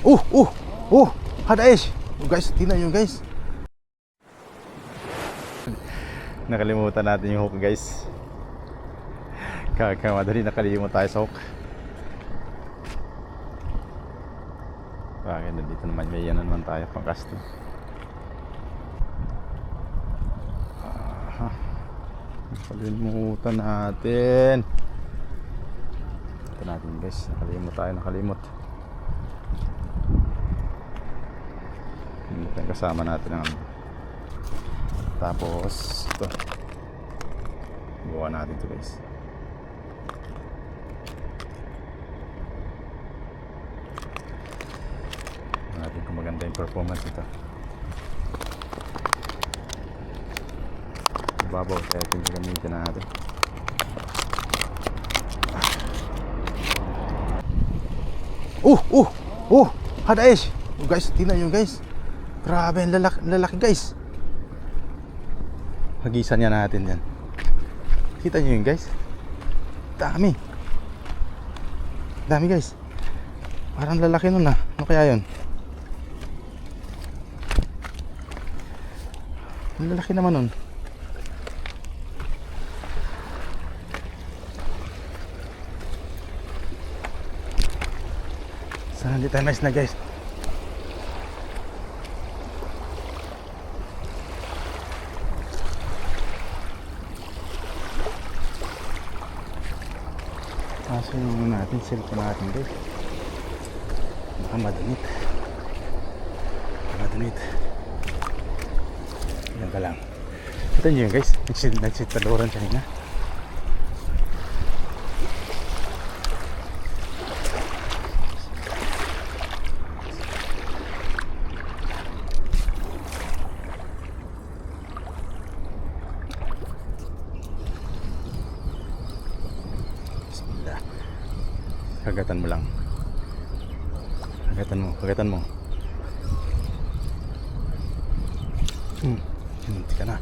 Hada ish. Guys, tingnan nyo guys. Nakalimutan natin yung hook guys. Kakamadali nakalimutan tayo sa hook. Bakit nandito naman may yan naman tayo pang casting. Nakalimutan natin. Ito natin guys, nakalimot. Ito yung kasama natin ang tapos ito gawa natin ito guys. Natin kung maganda yung performance ito. Babaw kaya ito yung gamitin natin. Hada ish. Guys, tingnan nyo guys. Grabe ang lalaki guys. Hagisan niya natin yan. Kita nyo yun guys. Dami guys. Parang lalaki nun ah. Ano kaya yun? Ang lalaki naman nun. Sana hindi tayo mais na guys. Kaso yung natin, cellphone natin guys. Baka madunit. Yan ka lang. Ito nyo yun guys. Nagsit taluran kanina. Kagatan mo lang. Kagatan mo. Hindi ka na.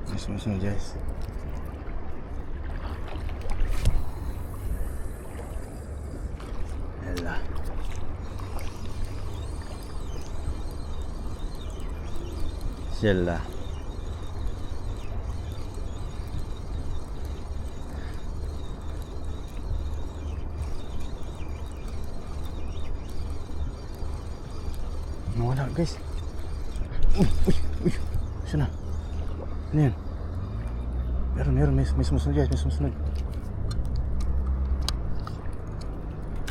May sumusunod guys. Yala. Yala. Nawala guys. Sana. Ano yan? Meron. May sumusunod guys. May sumusunod.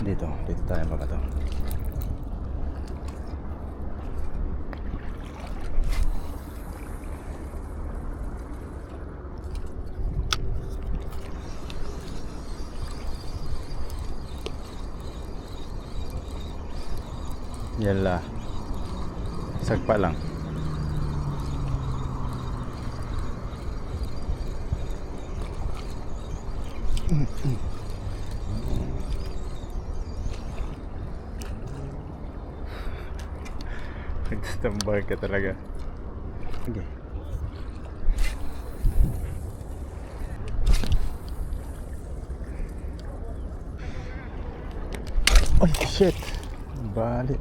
Dito tayo baka to. Yala. Sagpa lang. Nagtatambay ka talaga. Okay. Oh shit. Balik.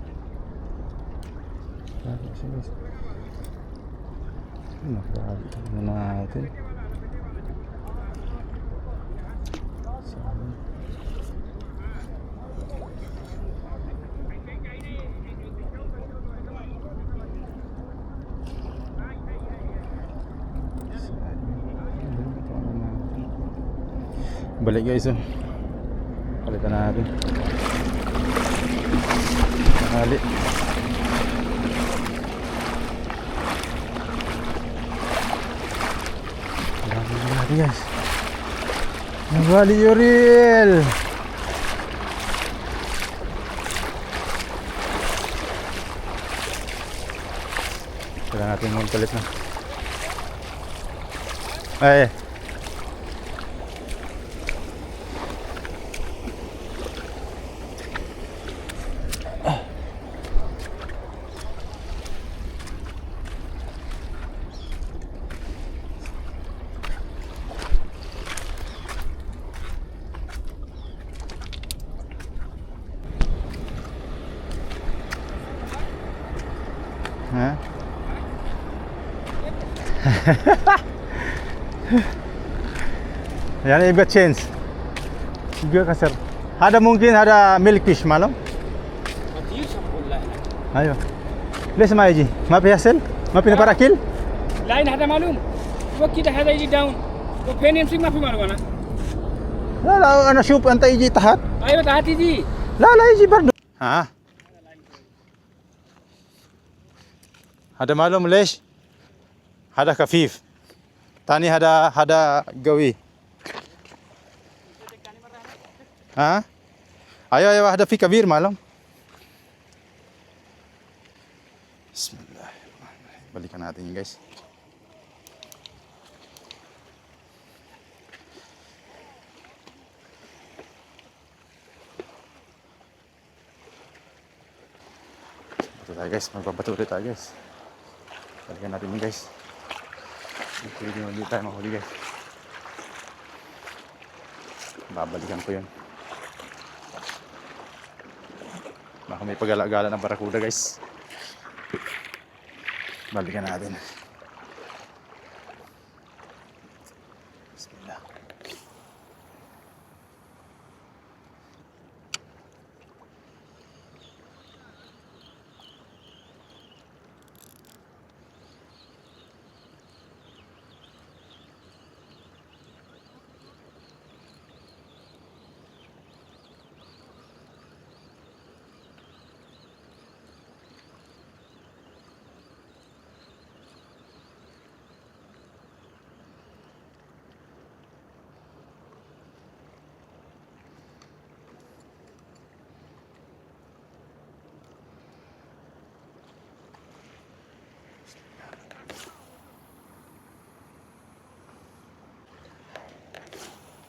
Nakabalik na natin. Balik guys, oh. Palitan natin. Balik. Guys. Nabali Yuril. Kailangan natin magpalit na. Ay. Ha? يعني يبقى تشينز يبقى كسر هذا ممكن هذا ميلك فيش معلوم ما تجيش اقول لا ايوه ليش ما يجي ما بيحصل ما في براكيل لا هذا معلوم وكذا هذا يجي داون وفين يمسك ما في معلوم انا لا لا انا شوف انت يجي تحت ايوه تحت يجي لا لا يجي برضه ها هذا معلوم ليش هذا خفيف ثاني هذا قوي ها ايوه ايوه هذا في كبير معلوم بسم الله الرحمن الرحيم balikan natin guys ito tayo guys magbabato ulit tayo guys balikan natin yun guys hindi tayo mahuli guys babalikan ko yun baka may pagala-gala ng barakuda guys balikan natin bismillah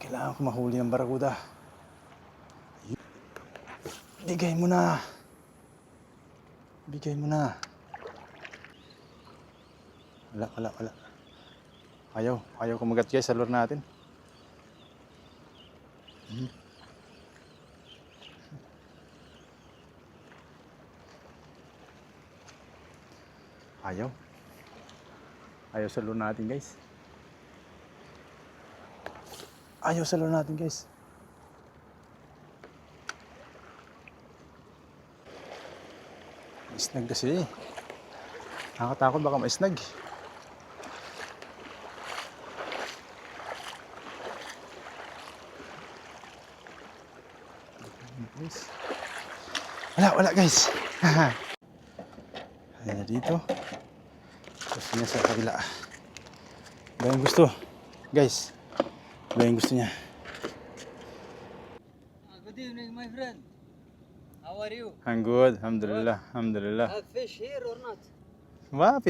kailangan ko mahuli ng barakuda. Bigay mo na. Bigay mo na. Wala. Ayaw kumagat guys sa lure natin. Ayaw sa lure natin guys. Ayaw sa lure natin guys. Isnag kasi. Nakakatakot baka maisnag. Wala guys. Ayan na dito. Gusto niya sa kabila. Ba yung gusto? Guys. Ba yung gusto niya? Good evening, my friend. How are you? I'm good. Alhamdulillah. Have fish here or not? ما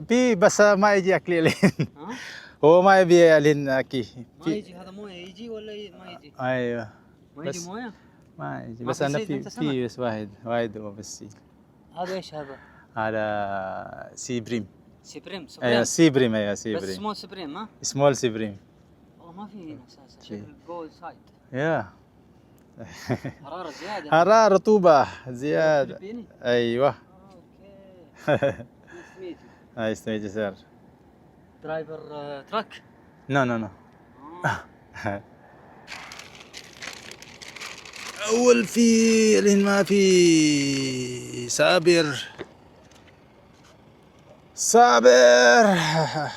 في بس ما يجي اكلي لين ها؟ هو ما يبي لين اكي ما يجي هذا مويه يجي ولا ما يجي؟ ايوه ما يجي بس مويه؟ ما يجي ما بس في انا صيد في أنت سمك؟ بس واحد هو بس هذا ايش هذا؟ هذا سي بريم سبريم ايوه سي بريم ايوه سي بس بريم سمول سبريم ها؟ سمول سي بريم ما في هنا اساسا شي. جو سايد يا حراره زياده حرارة رطوبة زيادة فلبيني؟ ايوه اوكي نيس ميت نايس تو ميت سير درايفر تراك نو اول في لين ما في صابر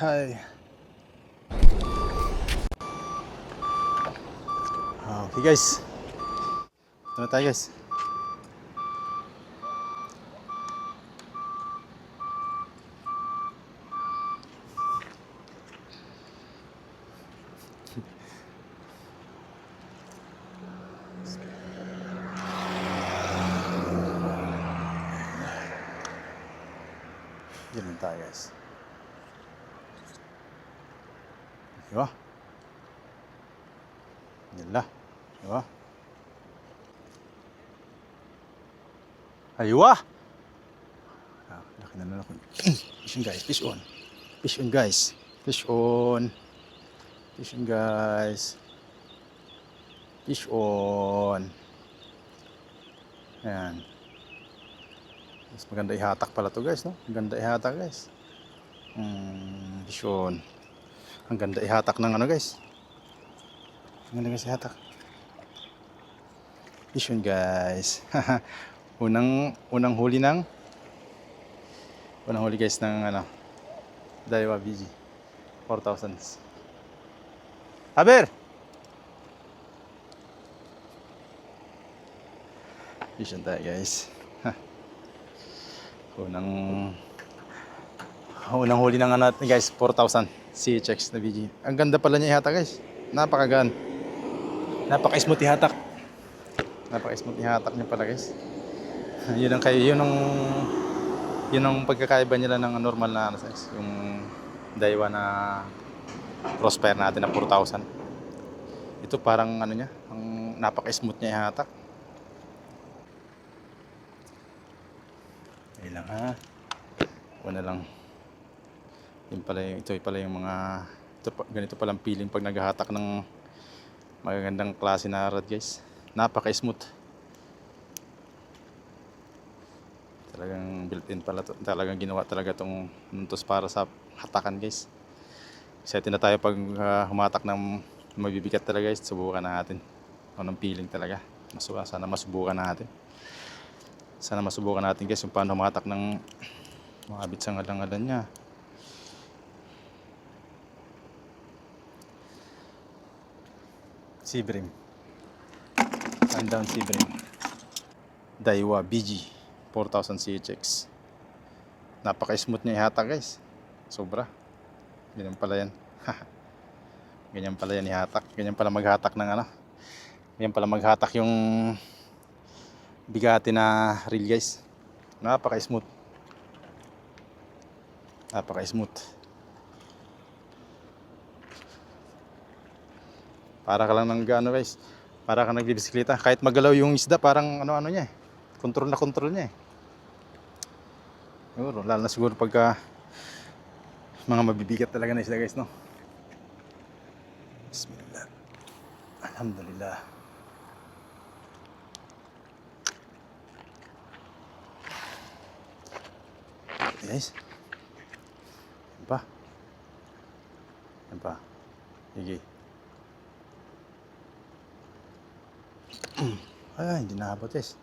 هاي اوكي جايز ito na tayo guys Yan lang tayo guys. Diba? Yan lang. Diba? Aywa! Ah, laki na lang ako. Fish on guys, fish on. Fish on guys. Fish on. Fish on guys. Fish on. Ayan. Mas maganda ihatak pala to guys, no? Maganda ihatak guys. Fish on. Ang ganda ihatak ng ano guys. Ang ganda guys ihatak. Fish on guys. unang huli guys ng ano, Daiwa BG 4000s. Haber! Fish on tayo guys. Unang huli ng ano natin guys, 4,000 CHX na BG. Ang ganda pala niya ihatak guys. Napakagaan. Napaka-smooth ihatak. Napaka-smooth ihatak niya pala guys. Yun ang pagkakaiba nila ng normal na ano size, yung Daiwa na Crossfire natin na 4,000. Ito parang ano niya, ang napaka-smooth niya ihatak. Ayun lang ha. Una lang. Ito pala yung mga ganito palang feeling pag naghahatak ng magagandang klase na rod guys. Napaka-smooth. Talagang built-in pala to. Talagang ginawa talaga tong nuntos para sa hatakan guys. Excited na tayo pag humatak ng mabibigat talaga guys. Subukan natin. Anong feeling talaga. Sana masubukan natin. Sana masubukan natin guys yung paano humatak ng mga bits ang alang-alan niya. Seabream. Sundown Seabream. Daiwa BG 4000 CHX. Napaka-smooth niya ihatak guys. Sobra. Ganyan pala yan. Ganyan pala yan ihatak. Ganyan pala maghatak ng ano. Ganyan pala maghatak yung bigati na reel guys. Napaka-smooth. Napaka-smooth. Para ka lang ng ano guys. Para ka nagbibisikleta. Kahit magalaw yung isda, parang ano niya eh. Control na control niya eh. Siguro, lalo na siguro pagka mga mabibigat talaga na isda guys, no? Bismillah. Alhamdulillah. Okay, guys. Yan pa. Yan pa. Sige. Ay, hindi nahabot guys.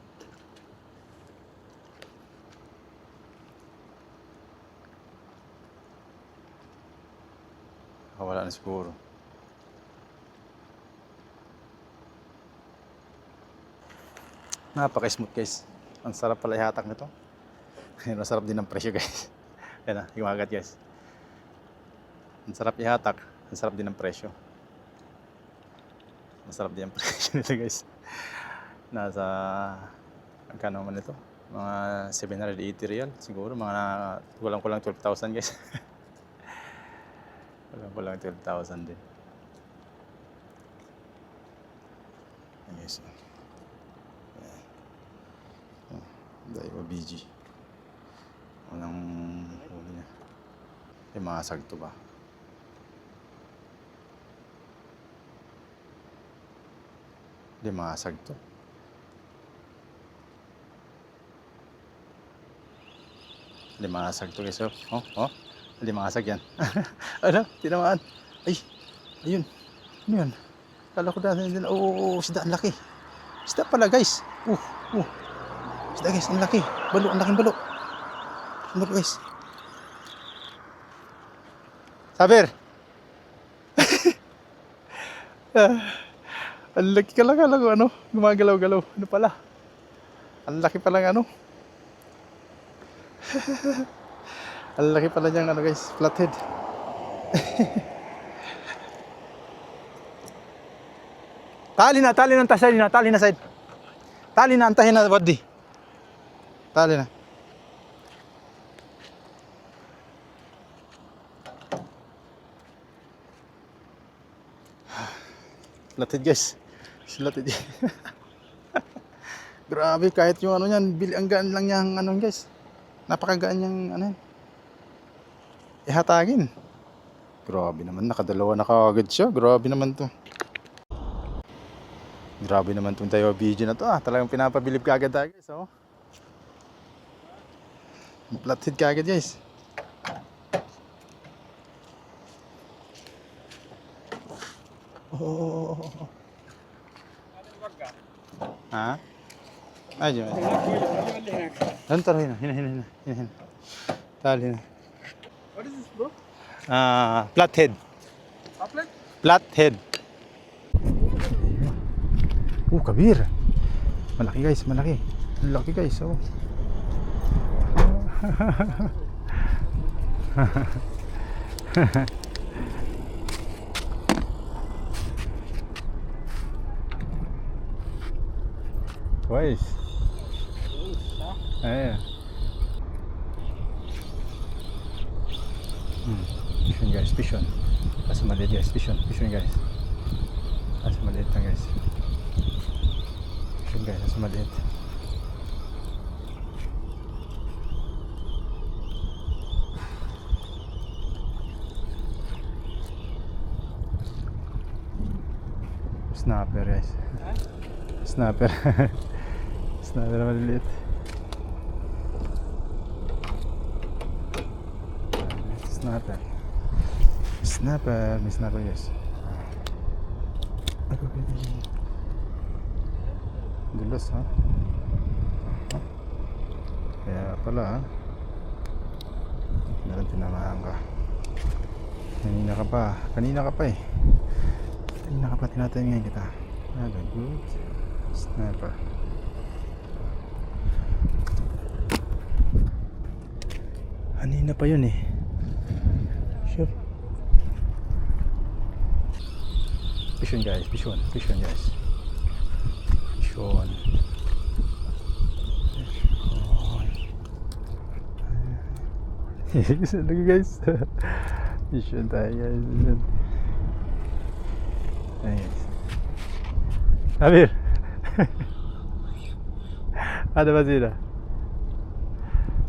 Wala na siguro. Napaka-smooth guys. Ang sarap pala ihatak nito. Ang sarap din ng presyo guys. Yan na, gumagat guys. Ang sarap ihatak. Ang sarap din ng presyo. Ang sarap din ang presyo nito guys. Nasa magkano naman ito? Mga 780 real siguro. Mga kulang-kulang 12,000 guys. Kulang 12,000 din. Yes. Daiwa BG. Unang huli niya. Masag to ba? Masag to. Masag to guys. Oh. Masag yan. Ano? Tinamaan. Ay. Ayun. Ano yun? Kala ko dahil nila. Oo, isda. Ang laki. Isda pala guys. Isda guys. Ang laki. Balo. Ang laking balo. Ang laki guys. Saber. Ang laki ka lang. Kala ko ano. Gumagalaw-galaw. Ano pala? Ang laki pala ng ano. Ang laki pala niyang ano guys, flathead. Tali na side. Tali na, antahin na, waddi. Tali na. Flathead guys. Flathead. Grabe, kahit yung ano yan, ang gaan lang niyang ano guys. Napakagaan niyang ano yan. Ihatagin. Grabe naman, nakadalawa na kaagad siya. Grabe naman to. Grabe naman tong tayo video na to Talagang pinapabilib ka agad tayo guys. Oh. Flathead ka agad guys. Oh. Ha? Ayo. Antar hina. Tali na. What is this, bro? Flathead. Applet? Flathead. Kabir. Malaki guys, malaki. Malaki guys, oh. Guys. Ayan. Fishon guys, fishon. Kaso maliit guys, fishon guys. Kaso maliit na guys. Fishon guys, kaso maliit. Snapper guys. Snapper. Snapper na maliliit. Snapper. May snapper guys. Dulas ha. Kaya pala ha. Meron tinamaan ka. Kanina ka pa eh. Kanina ka pa tinatayin kita. Good. Snapper. Kanina pa yun eh. Sure. Fishon guys, fishon guys. Fishon. Lagi guys. Fishon tayo guys. Ayan guys. Amir. Ada ba sila?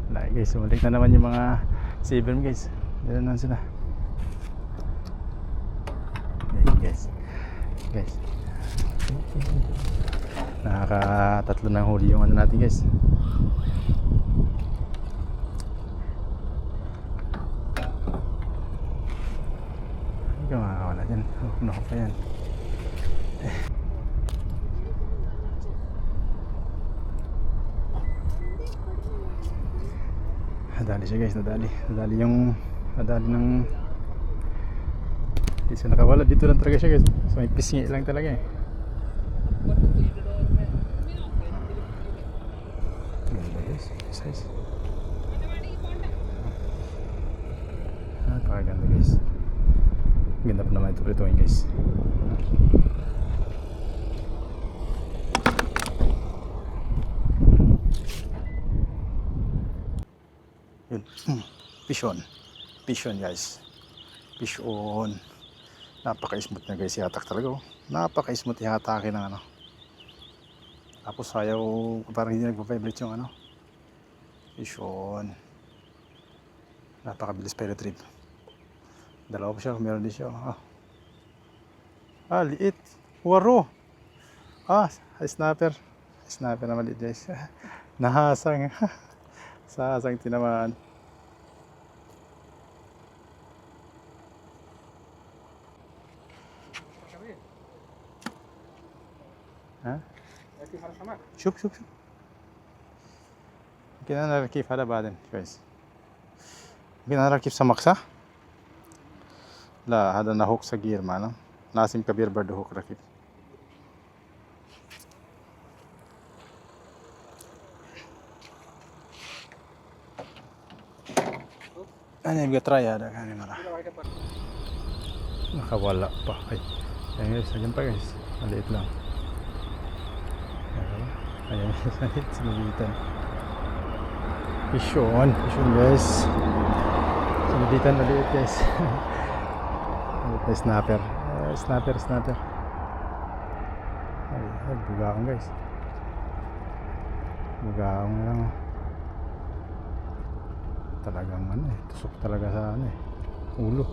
Wala guys, sumalik na naman yung mga saber guys. Dito na sila. Ayan guys. Nakakatatlo na huli yung ano natin guys. Hindi ka makakawala dyan. Puno ko pa yan. Nadali siya guys, nadali ng hindi siya nakawala, dito lang talaga siya guys. So may pisngi lang talaga eh. Ganda guys, size. Napakaganda guys. Ganda pa naman ito prituin guys. Yun. Fishon guys. Fishon. Napaka-smooth na guys ihatak talaga. Napaka-smooth ihatakin ng ano. Tapos ayaw, parang hindi nagpa-vibrate yung ano. Fishon. Napakabilis pa i-retrieve. Dalawa pa siya, meron din siya. Liit. Waro. Snapper. Snapper na maliit guys. Nahasang. Sasang tinamaan. ها؟ شوف يمكن انا اركب هذا بعدين كويس. يمكن انا اركب سمك صح؟ لا هذا انا هوك صغير معنا لازم كبير برضه هوك ركب. انا ابغى تراي هذا يعني مرة nakawala pa ay guys, ayan pa guys, maliit lang. Ayan guys, sinabitan. Fishon guys, sinabitan maliit guys. Snapper. Bugaong guys. Bugaong na lang. Talagang tusok talaga sa ulo.